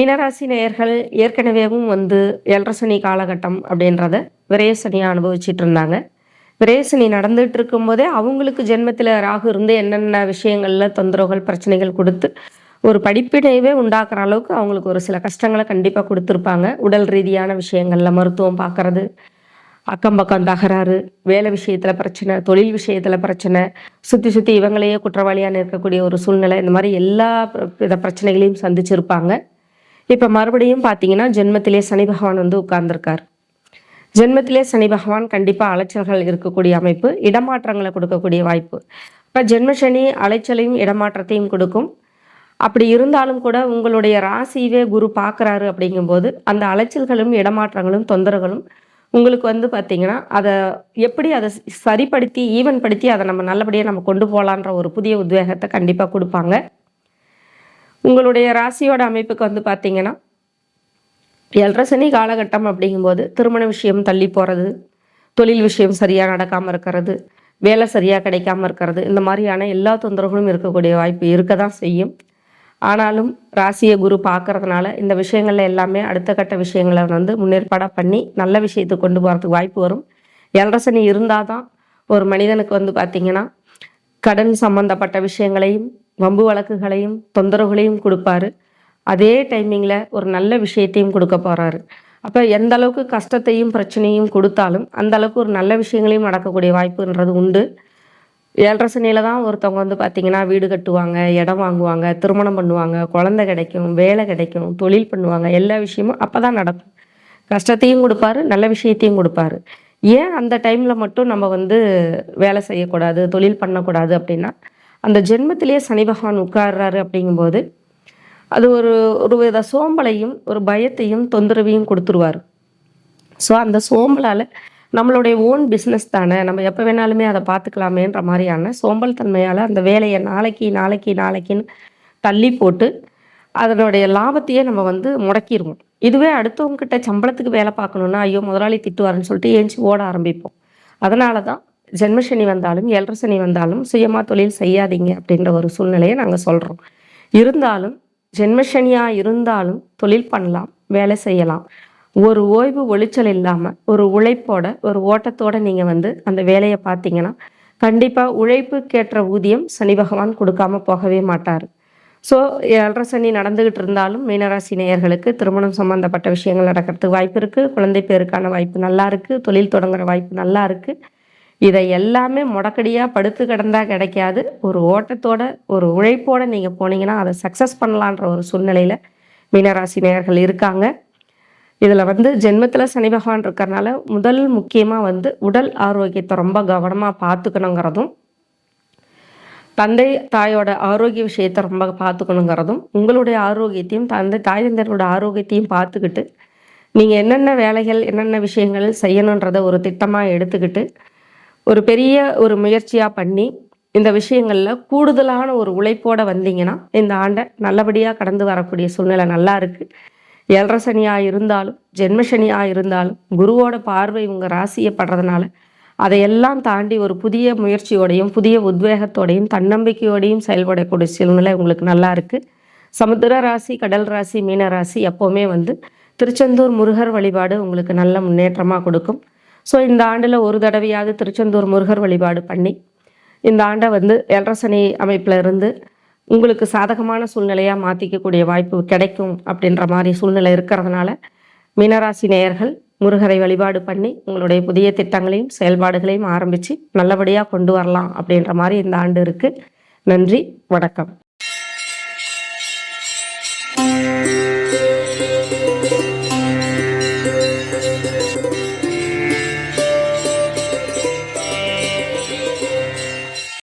மீனராசி நேயர்கள் ஏற்கனவேவும் ஏழரை காலகட்டம் அப்படின்றத விரயசனியாக அனுபவிச்சுட்டு இருந்தாங்க. விரயசனி நடந்துட்டு இருக்கும்போதே அவங்களுக்கு ஜென்மத்தில் ராகு இருந்து என்னென்ன விஷயங்களில் தொந்தரவுகள் பிரச்சனைகள் கொடுத்து ஒரு படிப்பினைவே உண்டாக்குற அளவுக்கு அவங்களுக்கு ஒரு சில கஷ்டங்களை கண்டிப்பாக கொடுத்துருப்பாங்க. உடல் ரீதியான விஷயங்களில் மருத்துவம் பார்க்கறது, அக்கம் பக்கம் தகராறு, வேலை விஷயத்தில் பிரச்சனை, தொழில் விஷயத்தில் பிரச்சனை, சுற்றி சுற்றி இவங்களையே குற்றவாளியாக இருக்கக்கூடிய ஒரு சூழ்நிலை, இந்த மாதிரி எல்லா வித பிரச்சனைகளையும் சந்திச்சிருப்பாங்க. இப்போ மறுபடியும் பார்த்தீங்கன்னா ஜென்மத்திலே சனி பகவான் உட்கார்ந்துருக்கார். ஜென்மத்திலே சனி பகவான் கண்டிப்பாக அலைச்சல்கள் இருக்கக்கூடிய அமைப்பு, இடமாற்றங்களை கொடுக்கக்கூடிய வாய்ப்பு. இப்போ ஜென்ம சனி அலைச்சலையும் இடமாற்றத்தையும் கொடுக்கும். அப்படி இருந்தாலும் கூட உங்களுடைய ராசியவே குரு பார்க்குறாரு அப்படிங்கும்போது அந்த அலைச்சல்களும் இடமாற்றங்களும் தொந்தரவுகளும் உங்களுக்கு பார்த்தீங்கன்னா அதை எப்படி அதை சரிப்படுத்தி ஈவன் படுத்தி அதை நம்ம நல்லபடியாக நம்ம கொண்டு போகலான்ற ஒரு புதிய உத்வேகத்தை கண்டிப்பாக கொடுப்பாங்க. உங்களுடைய ராசியோட அமைப்புக்கு பார்த்தீங்கன்னா ஏழரை சனி காலகட்டம் அப்படிங்கும்போது திருமண விஷயம் தள்ளி போகிறது, தொழில் விஷயம் சரியாக நடக்காமல் இருக்கிறது, வேலை சரியாக கிடைக்காம இருக்கிறது, இந்த மாதிரியான எல்லா தொந்தரவுகளும் இருக்கக்கூடிய வாய்ப்பு இருக்க தான் செய்யும். ஆனாலும் ராசியை குரு பார்க்கறதுனால இந்த விஷயங்கள்ல எல்லாமே அடுத்த கட்ட விஷயங்களை முன்னேற்பாடாக பண்ணி நல்ல விஷயத்தை கொண்டு போகிறதுக்கு வாய்ப்பு வரும். ஏழரை சனி இருந்தால் தான் ஒரு மனிதனுக்கு பார்த்தீங்கன்னா கடன் சம்பந்தப்பட்ட விஷயங்களையும் வம்பு வழக்குகளையும் தொந்தரவுகளையும் கொடுப்பாரு. அதே டைமிங்கில் ஒரு நல்ல விஷயத்தையும் கொடுக்க போகிறாரு. அப்போ எந்த அளவுக்கு கஷ்டத்தையும் பிரச்சனையும் கொடுத்தாலும் அந்த அளவுக்கு ஒரு நல்ல விஷயங்களையும் நடக்கக்கூடிய வாய்ப்புன்றது உண்டு. ஏழரை சனியில் தான் ஒருத்தவங்க பார்த்தீங்கன்னா வீடு கட்டுவாங்க, இடம் வாங்குவாங்க, திருமணம் பண்ணுவாங்க, குழந்தை கிடைக்கும், வேலை கிடைக்கும், தொழில் பண்ணுவாங்க, எல்லா விஷயமும் அப்போ தான் நடக்கும். கஷ்டத்தையும் கொடுப்பாரு, நல்ல விஷயத்தையும் கொடுப்பாரு. ஏன் அந்த டைமில் மட்டும் நம்ம வேலை செய்யக்கூடாது, தொழில் பண்ணக்கூடாது அப்படின்னா அந்த ஜென்மத்திலேயே சனி பகவான் உட்கார்றாரு அப்படிங்கும்போது அது ஒரு வித சோம்பலையும் ஒரு பயத்தையும் தொந்தரவையும் கொடுத்துருவார். ஸோ அந்த சோம்பலால் நம்மளுடைய ஓன் பிஸ்னஸ் தானே, நம்ம எப்போ வேணாலுமே அதை பார்த்துக்கலாமேன்ற மாதிரியான சோம்பல் தன்மையால் அந்த வேலையை நாளைக்குன்னு தள்ளி போட்டு அதனுடைய லாபத்தையே நம்ம முடக்கிடுவோம். இதுவே அடுத்தவங்ககிட்ட சம்பளத்துக்கு வேலை பார்க்கணுன்னா ஐயோ முதலாளி திட்டுவாருன்னு சொல்லிட்டு ஏஞ்சி ஓட ஆரம்பிப்போம். அதனால தான் ஜென்மசனி வந்தாலும் ஏழரை சனி வந்தாலும் சுயமாக தொழில் செய்யாதீங்க அப்படின்ற ஒரு சூழ்நிலையை நாங்கள் சொல்கிறோம். இருந்தாலும் ஜென்மசனியாக இருந்தாலும் தொழில் பண்ணலாம், வேலை செய்யலாம். ஒரு ஓய்வு ஒளிச்சல் இல்லாமல் ஒரு உழைப்போட ஒரு ஓட்டத்தோடு நீங்கள் அந்த வேலையை பார்த்தீங்கன்னா கண்டிப்பாக உழைப்புக்கேற்ற ஊதியம் சனி பகவான் கொடுக்காம போகவே மாட்டார். ஸோ ஏழரை சனி நடந்துக்கிட்டு இருந்தாலும் மீனராசி நேயர்களுக்கு திருமணம் சம்மந்தப்பட்ட விஷயங்கள் நடக்கிறதுக்கு வாய்ப்பு இருக்குது, குழந்தை பேருக்கான வாய்ப்பு நல்லா இருக்குது, தொழில் தொடங்குற வாய்ப்பு நல்லா இருக்குது. இதை எல்லாமே முடக்கடியாக படுத்து கிடந்தா கிடைக்காது. ஒரு ஓட்டத்தோட ஒரு உழைப்போடு நீங்கள் போனீங்கன்னா அதை சக்ஸஸ் பண்ணலான்ற ஒரு சூழ்நிலையில் மீனராசி நேயர்கள் இருக்காங்க. இதில் ஜென்மத்தில் சனி பகவான் இருக்கிறனால முதல் முக்கியமாக உடல் ஆரோக்கியத்தை ரொம்ப கவனமாக பார்த்துக்கணுங்கிறதும், தந்தை தாயோட ஆரோக்கிய விஷயத்தை ரொம்ப பார்த்துக்கணுங்கிறதும், உங்களுடைய ஆரோக்கியத்தையும் தாய் தந்தையரோட ஆரோக்கியத்தையும் பார்த்துக்கிட்டு நீங்கள் என்னென்ன வேலைகள் என்னென்ன விஷயங்கள் செய்யணுன்றதை ஒரு திட்டமாக எடுத்துக்கிட்டு ஒரு பெரிய ஒரு முயற்சியாக பண்ணி இந்த விஷயங்களில் கூடுதலான ஒரு உழைப்போடு வந்தீங்கன்னா இந்த ஆண்டை நல்லபடியாக கடந்து வரக்கூடிய சூழ்நிலை நல்லா இருக்குது. ஏழரை சனியாக இருந்தாலும் ஜென்மசனியாக இருந்தாலும் குருவோட பார்வை உங்கள் ராசியை படுறதுனால அதையெல்லாம் தாண்டி ஒரு புதிய முயற்சியோடையும் புதிய உத்வேகத்தோடையும் தன்னம்பிக்கையோடையும் செயல்படக்கூடிய சூழ்நிலை உங்களுக்கு நல்லா இருக்குது. சமுத்திர ராசி, கடல் ராசி, மீன ராசி எப்போவுமே திருச்செந்தூர் முருகர் வழிபாடு உங்களுக்கு நல்ல முன்னேற்றமாக கொடுக்கும். ஸோ இந்த ஆண்டில் ஒரு தடவையாவது திருச்செந்தூர் முருகர் வழிபாடு பண்ணி இந்த ஆண்டை ஏழரை சனி அமைப்பில் இருந்து உங்களுக்கு சாதகமான சூழ்நிலையாக மாற்றிக்கக்கூடிய வாய்ப்பு கிடைக்கும் அப்படின்ற மாதிரி சூழ்நிலை இருக்கிறதுனால மீனராசி நேயர்கள் முருகரை வழிபாடு பண்ணி உங்களுடைய புதிய திட்டங்களையும் செயல்பாடுகளையும் ஆரம்பித்து நல்லபடியாக கொண்டு வரலாம் அப்படின்ற மாதிரி இந்த ஆண்டு இருக்குது. நன்றி, வணக்கம்.